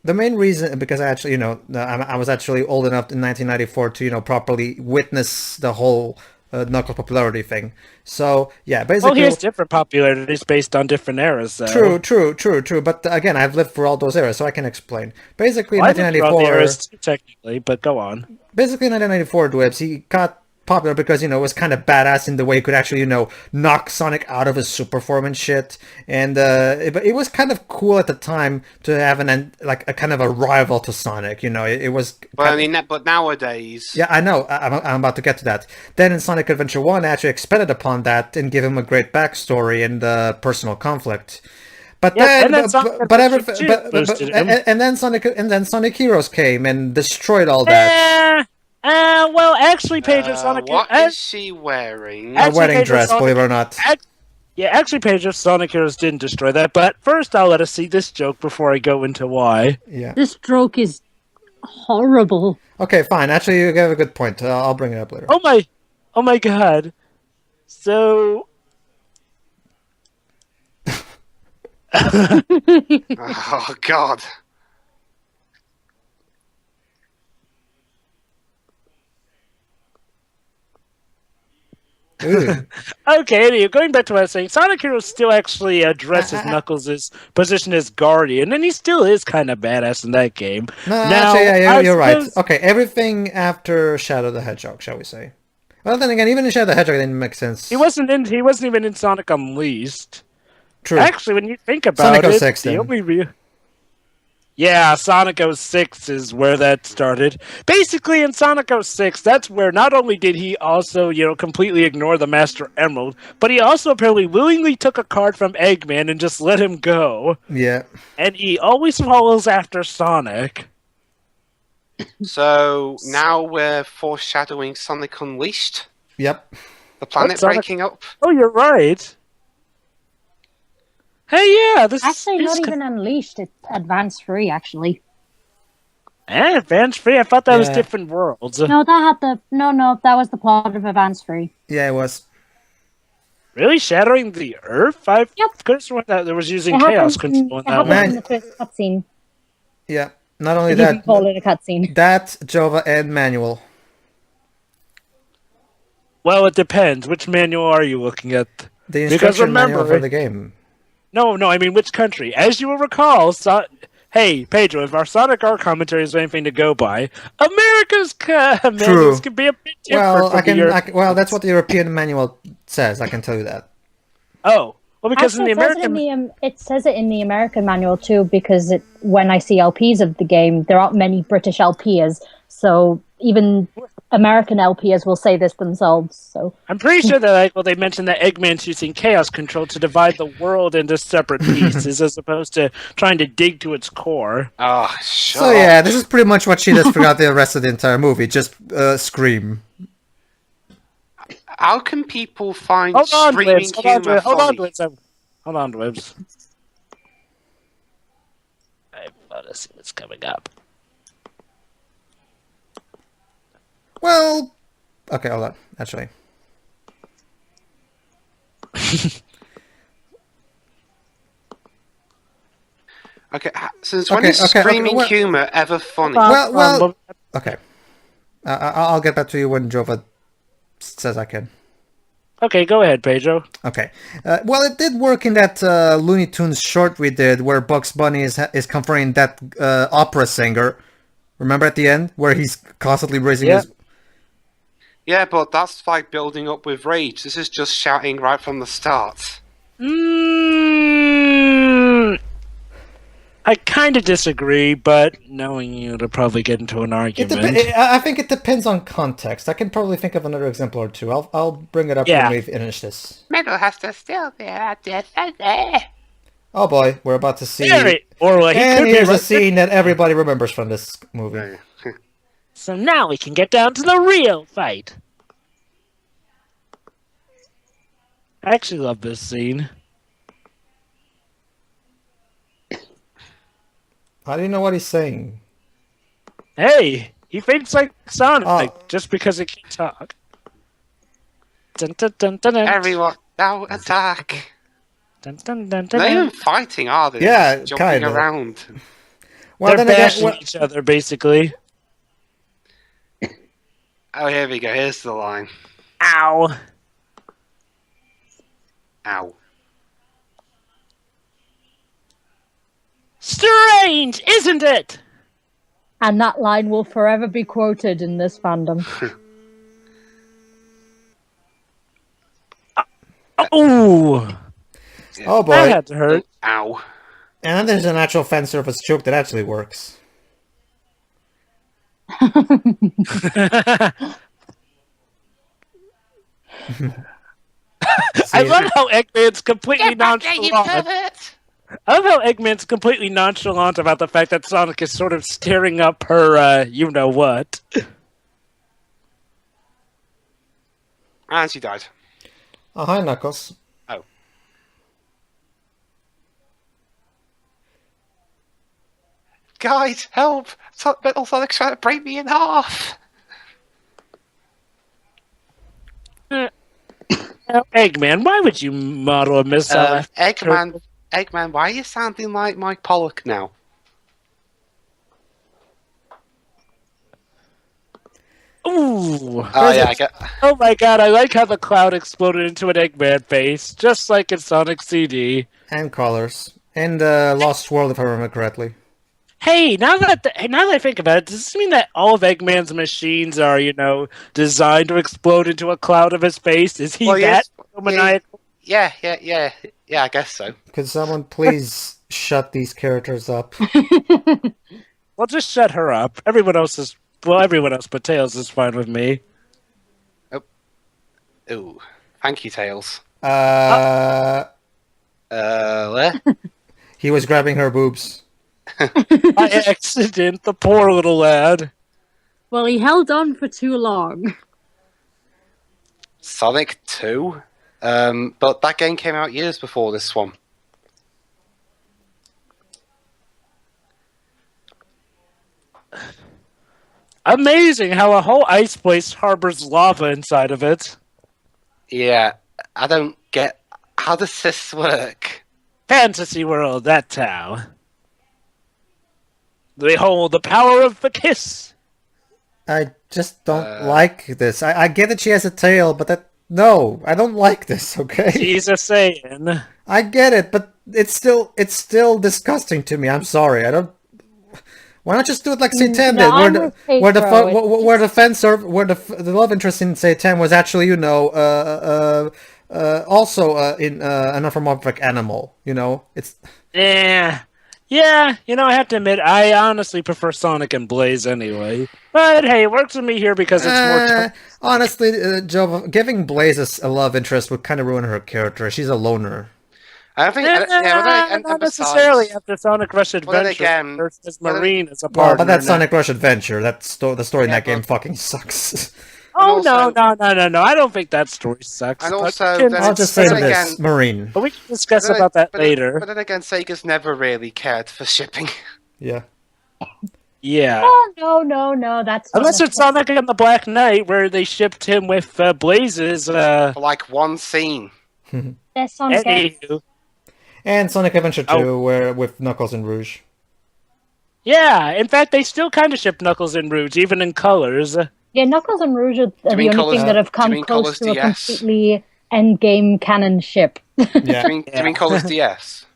The main reason, because I actually, I was actually old enough in 1994 to, properly witness the whole Knuckles popularity thing. So, yeah, basically... Well, he has different popularities based on different eras, though. True. But again, I've lived through all those eras, so I can explain. Basically, Well, I lived through all the 1994... eras too, technically, but go on. Basically, 1994, Dwebs, he got popular because, it was kind of badass in the way he could actually, knock Sonic out of his super form and shit. And it was kind of cool at the time to have a kind of a rival to Sonic, it was... Well, I mean, but nowadays... Yeah, I know. I'm about to get to that. Then in Sonic Adventure 1, I actually expanded upon that and give him a great backstory and personal conflict. But then Sonic Heroes came and destroyed all that. Well, actually, Pedro, Sonic... What is she wearing? A wedding dress, believe it or not. Actually, Pedro, Sonic Heroes didn't destroy that, but first I'll let us see this joke before I go into why. Yeah. This joke is horrible. Okay, fine. Actually, you have a good point. I'll bring it up later. Oh my god. So... Oh, God. Okay, anyway, going back to what I was saying, Sonic Hero still actually addresses Knuckles' position as guardian, and he still is kind of badass in that game. No, Now, actually, yeah, you're right. suppose- Okay, everything after Shadow the Hedgehog, shall we say? Well, then again, even in Shadow the Hedgehog didn't make sense. He wasn't even in Sonic Unleashed. True. Actually, when you think about Sonic it, 06 the then. only real... Yeah, Sonic 06 is where that started. Basically, in Sonic 06, that's where not only did he also, completely ignore the Master Emerald, but he also apparently willingly took a card from Eggman and just let him go. Yeah. And he always follows after Sonic. So now we're foreshadowing Sonic Unleashed. Yep. The planet Sonic- breaking up. Oh, you're right. Hey, yeah, this Actually, is not even Unleashed. It's Advance Free, actually. Advance Free. I thought that was Yeah. different worlds. No, that was the plot of Advance Free. Yeah, it was. Really shattering the Earth? I Yep. could have sworn that there was using It chaos happened, control in it that happened one. Man. in the first cutscene. Yeah. Not only If you can that, call it a cutscene. that, Jova, and manual. Well, it depends. Which manual are you looking at? The Because instruction manual remember- for the game. No, I mean which country? As you will recall, hey, Pedro, if our Sonic R commentary is anything to go by, America's manuals can be a bit different Well, from the well, that's what the European manual says. I can tell you that. Oh, well, because Actually, in the American... it says it in the American manual too, because when I see LPs of the game, there aren't many British LPs, so even American LPs will say this themselves. So I'm pretty sure that they mentioned that Eggman's using chaos control to divide the world into separate pieces as opposed to trying to dig to its core. Oh, shut So up. yeah, this is pretty much what she does throughout the rest of the entire movie. Just scream. How can people find Hold on, screaming Dwebs. humor Hold on, funny? Dwebs. Hold on, Dwebs. I want to see what's coming up. Well, okay, hold on. Actually, Okay, since when Okay, is okay, screaming well- humor ever funny? well, okay. I'll get back to you when Jova says I can. Okay, go ahead, Pedro. Okay. Well, it did work in that Looney Tunes short we did, where Bugs Bunny is confronting that opera singer. Remember at the end where he's constantly raising Yeah. his. Yeah, but that's like building up with rage. This is just shouting right from the start. I kind of disagree, but knowing you, to probably get into an argument. I think it depends on context. I can probably think of another example or two. I'll bring it up Yeah. when we finish this. Metal has to still be at the Oh boy, we're about to see. Or like, he And could be here's a right- scene that everybody remembers from this movie. So now we can get down to the real fight. I actually love this scene. How do you know what he's saying? Hey, he thinks like Sonic Oh. just because he can talk. Dun, dun, dun, dun, dun. Everyone, now attack! Dun, dun, dun, dun, They're not dun. even fighting, are they? Yeah, Just jumping kinda. around. Well, They're then again, bashing each other, basically. Oh, here we go. Here's the line. Ow. Ow. Strange, isn't it? And that line will forever be quoted in this fandom. Ooh. oh boy. That had to hurt. Ow. And then there's an actual fan service joke that actually works. I love how Eggman's completely Get back there, you nonchalant. pervert! I love how Eggman's completely nonchalant about the fact that Sonic is sort of staring up her, you-know-what. And she died. Oh, hi, Knuckles. Oh. Guys, help! Metal Sonic's trying to break me in half! Now, Eggman, why would you model a missile after... Eggman, why are you sounding like Mike Pollock now? Ooh, Ooh. Oh yeah, I get. Oh my god, I like how the cloud exploded into an Eggman face, just like in Sonic CD. And colors. And Lost World, if I remember correctly. Hey, now that I think about it, does this mean that all of Eggman's machines are, designed to explode into a cloud of his face? Is he that maniacal? Yeah, I guess so. Could someone please shut these characters up? Well, just shut her up. Everyone else but Tails is fine with me. Ooh, thank you, Tails. Where? He was grabbing her boobs. By accident, the poor little lad. Well, he held on for too long. Sonic 2? But that game came out years before this one. Amazing how a whole ice place harbors lava inside of it. Yeah, I don't get... How does this work? Fantasy world, that's how. Behold the power of the kiss. I just don't like this. I get that she has a tail, but no, I don't like this, okay? She's a Saiyan. I get it, but it's still disgusting to me. I'm sorry. I don't. Why not just do it like Satan did, where the love interest in Satan was actually, also in an anthropomorphic animal. It's. Yeah, I have to admit, I honestly prefer Sonic and Blaze anyway. But hey, it works with me here because it's more... Honestly, Joe, giving Blaze a love interest would kind of ruin her character. She's a loner. I don't think... not necessarily after Sonic Rush Adventure versus Marine as a partner. Well, but that's Sonic Rush Adventure. The story in that game fucking sucks. Oh, no. I don't think that story sucks. And also, I'll just say this, Marine. But we can discuss about that later. But then again, Sega's never really cared for shipping. Yeah. Yeah. Oh, no, that's not unless it's Sonic and the Black Knight, where they shipped him with Blazes. For like one scene. There's Sonic. Anywho. And Sonic Adventure 2, where with Knuckles and Rouge. Yeah, in fact, they still kind of ship Knuckles and Rouge, even in colors. Yeah, Knuckles and Rouge are the only thing that have come close to a completely endgame canon ship. Yeah. Do you mean Colors DS?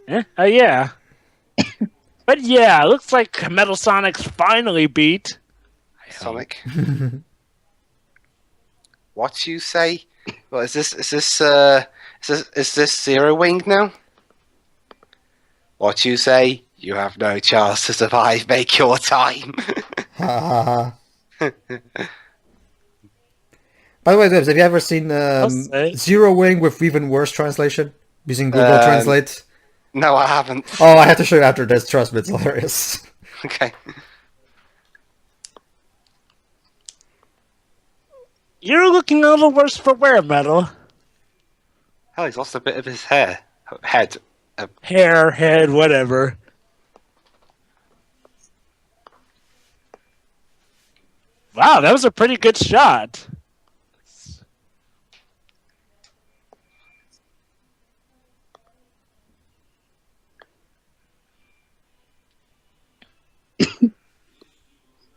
Yeah. But yeah, looks like Metal Sonic's finally beat Sonic. What you say? Well, is this Zero Wing now? What you say? You have no chance to survive. Make your time. By the way, Dibs, have you ever seen Zero Wing with even worse translation using Google Translate? No, I haven't. Oh, I have to show you after this. Trust me, it's hilarious. Okay. You're looking a little worse for wear, Metal. Hell, he's lost a bit of his hair. Head. Hair, head, whatever. Wow, that was a pretty good shot.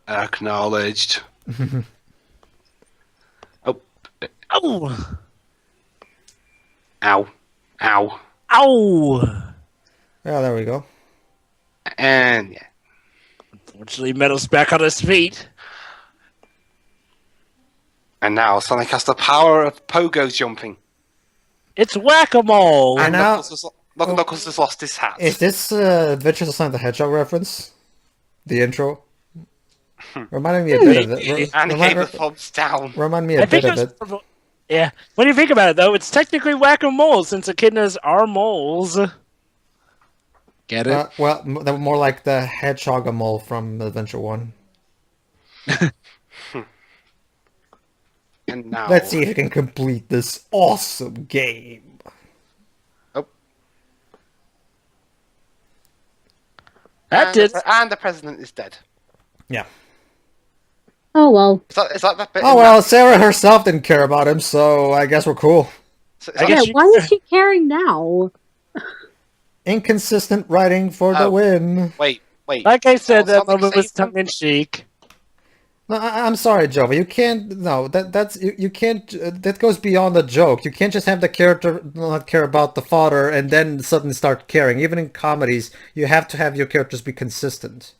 Acknowledged. Oh. Oh! Ow. Ow. Ow! Yeah, there we go. And yeah. Unfortunately, Metal's back on his feet. And now Sonic has the power of pogo jumping. It's whack-a-mole! And now- Knuckles has lost his hat. Is this Adventures of Sonic the Hedgehog reference? The intro? Reminding me a bit of it. And he gave the thumbs down. Remind me a bit of it. Yeah. When you think about it, though, it's technically whack-a-mole since echidnas are moles. Get it? Well, more like the Hedgehog mole from Adventure 1. And now... Let's see if you can complete this awesome game. Oh. That did. And the president is dead. Yeah. Oh, well. Is that bit? Oh, well, Sarah herself didn't care about him, so I guess we're cool. Yeah, why is she caring now? Inconsistent writing for the win. Wait. Like I said, that Sonic moment was saved him? tongue-in-cheek. No, I'm sorry, Joe, but you can't. No, that's you can't. That goes beyond the joke. You can't just have the character not care about the fodder and then suddenly start caring. Even in comedies, you have to have your characters be consistent.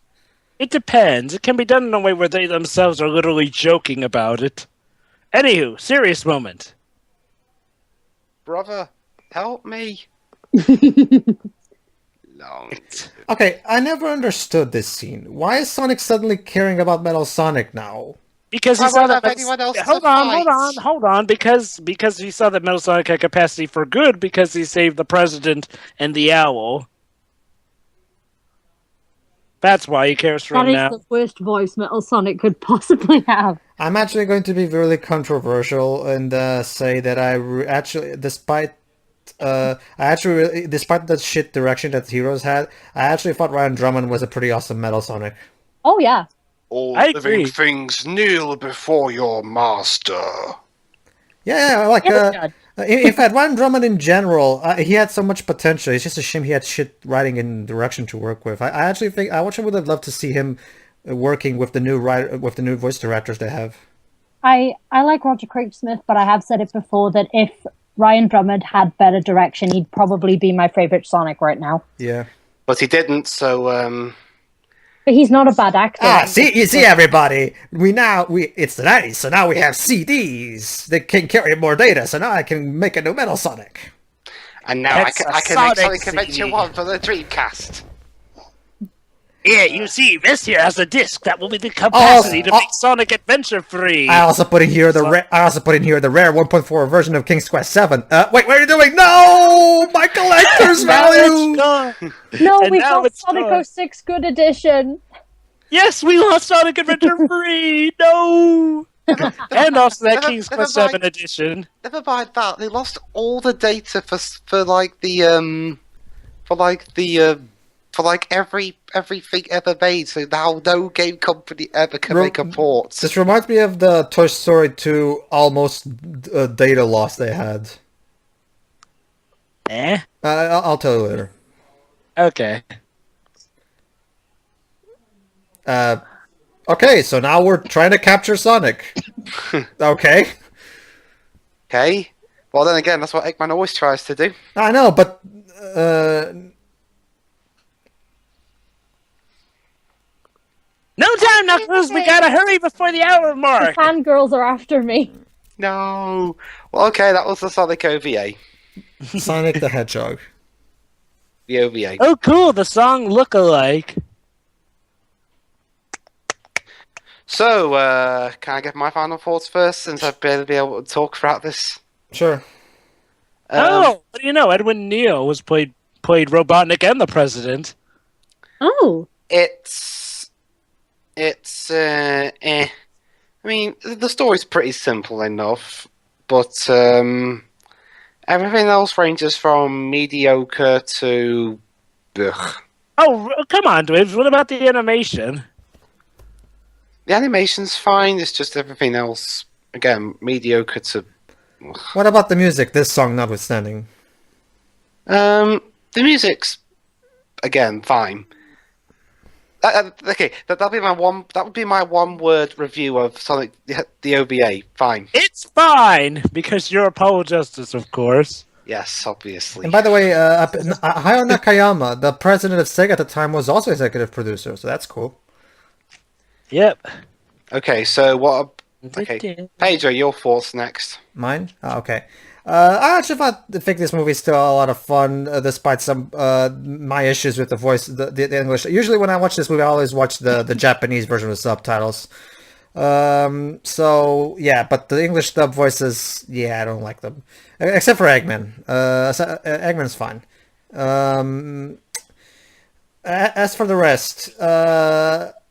It depends. It can be done in a way where they themselves are literally joking about it. Anywho, serious moment. Brother, help me. Long. Okay, I never understood this scene. Why is Sonic suddenly caring about Metal Sonic now? Because he I saw won't that. have anyone else to Hold fight. on. Because he saw that Metal Sonic had capacity for good because he saved the president and the owl. That's why he cares for That him is now. the worst voice Metal Sonic could possibly have. I'm actually going to be really controversial and say that actually, despite despite the shit direction that Heroes had, I actually thought Ryan Drummond was a pretty awesome Metal Sonic. Oh yeah. All I living agree. things kneel before your master. Yeah, like Yeah, in fact, Ryan Drummond in general, he had so much potential. It's just a shame he had shit writing and direction to work with. I actually think I would have loved to see him working with the new voice directors they have. I like Roger Smith, but I have said it before that if Ryan Drummond had better direction, he'd probably be my favorite Sonic right now. Yeah. But he didn't, so But he's not a bad actor. You see, everybody. It's the 90s, so now we have CDs that can carry more data. So now I can make a new Metal Sonic. and now I That's can, a I can make Sonic Sonic Adventure CD. 1 for the Dreamcast. Yeah, you see, this here has a disc that will be the capacity to make Sonic Adventure free. I also put in here the rare 1.4 version of King's Quest 7. Wait, what are you doing? No, my collector's Now it's value. gone. No, And we now got it's Sonic gone. 06 Good Edition. Yes, we lost Sonic Adventure free. No. And also that Never- King's never Quest 7 mind. edition. Never mind that, they lost all the data for everything ever made, so now no game company ever can make a port. This reminds me of the Toy Story 2 almost data loss they had. I'll tell you later. Okay. Okay, so now we're trying to capture Sonic. Okay. Okay. Well, then again, that's what Eggman always tries to do. I know, but No time, Knuckles. We gotta hurry before the hour The mark. fangirls are after me. No. Well, okay, that was the Sonic OVA. Sonic the Hedgehog. The OVA. Oh, cool. The song look-alike. So, can I get my final thoughts first, since I've barely been able to talk throughout this? Sure. What do you know? Edwin Neal played Robotnik and the President. Oh. It's I mean, the story's pretty simple enough, but everything else ranges from mediocre to ugh. Oh, come on, Dwebs. What about the animation? The animation's fine. It's just everything else, again, mediocre to. What about the music? This song notwithstanding. The music's again fine. Okay, that'll be my one. That would be my one-word review of Sonic the OVA. Fine. It's fine because you're a Paul Justice, of course. Yes, obviously. And by the way, Hayao Nakayama, the president of Sega at the time, was also executive producer, so that's cool. Yep. Okay, so what? Okay, Pedro, your thoughts next. Mine? Oh, okay. I actually think this movie's still a lot of fun, despite some my issues with the voice, the English. Usually, when I watch this movie, I always watch the Japanese version with subtitles. So yeah, but the English dub voices, yeah, I don't like them, except for Eggman. Eggman's fine. As for the rest,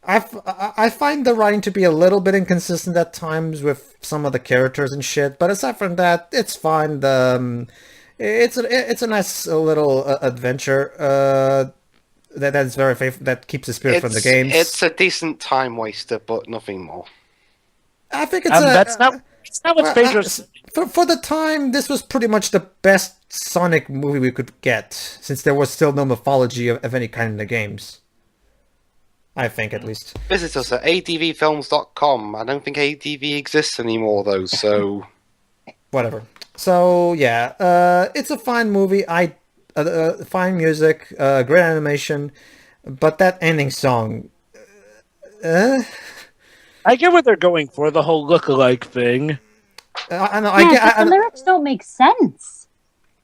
I find the writing to be a little bit inconsistent at times with some of the characters and shit, but aside from that, it's fine. It's a nice little adventure that's very that keeps the spirit from the games. It's a decent time waster, but nothing more. I think it's that's not what Pedro's. For the time, this was pretty much the best Sonic movie we could get, since there was still no mythology of any kind in the games. I think, at least. Visit us at advfilms.com. I don't think ADV exists anymore, though, so... Whatever. So, yeah, it's a fine movie. Fine music, great animation, but that ending song... I get what they're going for, the whole look-alike thing. I know, the lyrics don't make sense.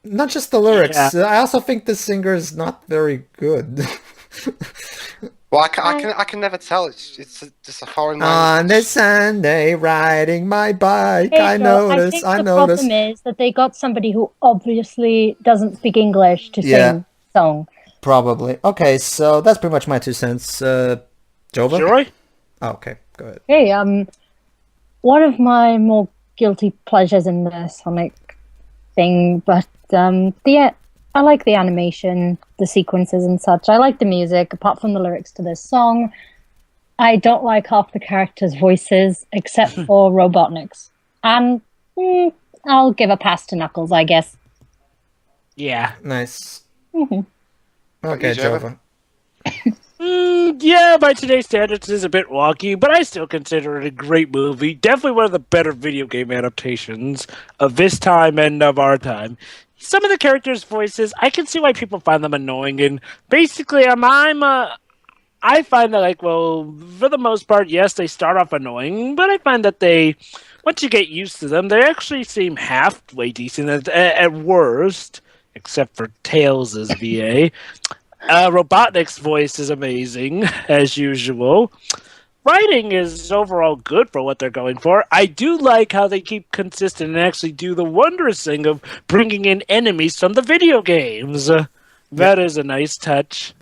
Not just the lyrics. Yeah. I also think the singer is not very good. Well, I can never tell. It's just a foreign language. On this Sunday, riding my bike, Hey, I Joe, I think the problem is that they got somebody who obviously doesn't speak English to sing the song. Probably. Okay, so that's pretty much my 2 cents. Jova? Joy? Oh, okay, go ahead. Hey, one of my more guilty pleasures in the Sonic thing, but I like the animation, the sequences and such. I like the music, apart from the lyrics to this song. I don't like half the characters' voices, except for Robotnik's. And I'll give a pass to Knuckles, I guess. Yeah. Nice. Mm-hmm. Okay, Jova. Yeah, by today's standards, it is a bit wonky, but I still consider it a great movie. Definitely one of the better video game adaptations of this time and of our time. Some of the characters' voices, I can see why people find them annoying, and basically, I find that, like, well, for the most part, yes, they start off annoying, but I find that once you get used to them, they actually seem halfway decent at worst, except for Tails' VA. Robotnik's voice is amazing, as usual. Writing is overall good for what they're going for. I do like how they keep consistent and actually do the wondrous thing of bringing in enemies from the video games. That is a nice touch.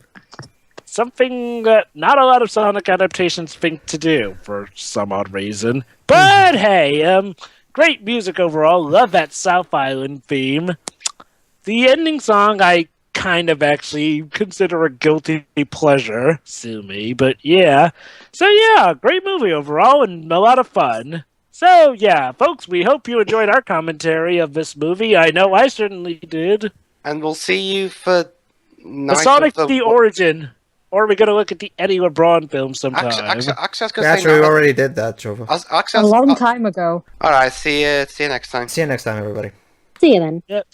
Something that not a lot of Sonic adaptations think to do, for some odd reason. But hey, great music overall. Love that South Island theme. The ending song I kind of actually consider a guilty pleasure. Sue me, but yeah. So yeah, great movie overall and a lot of fun. So yeah, folks, we hope you enjoyed our commentary of this movie. I know I certainly did. And we'll see you for The Sonic the Origin. Or are we going to look at the Eddie LeBron film sometime? Actually, I was going to say... Actually, we already did that, Jova. A long time ago. Alright, see you next time. See you next time, everybody. See you then. Yep.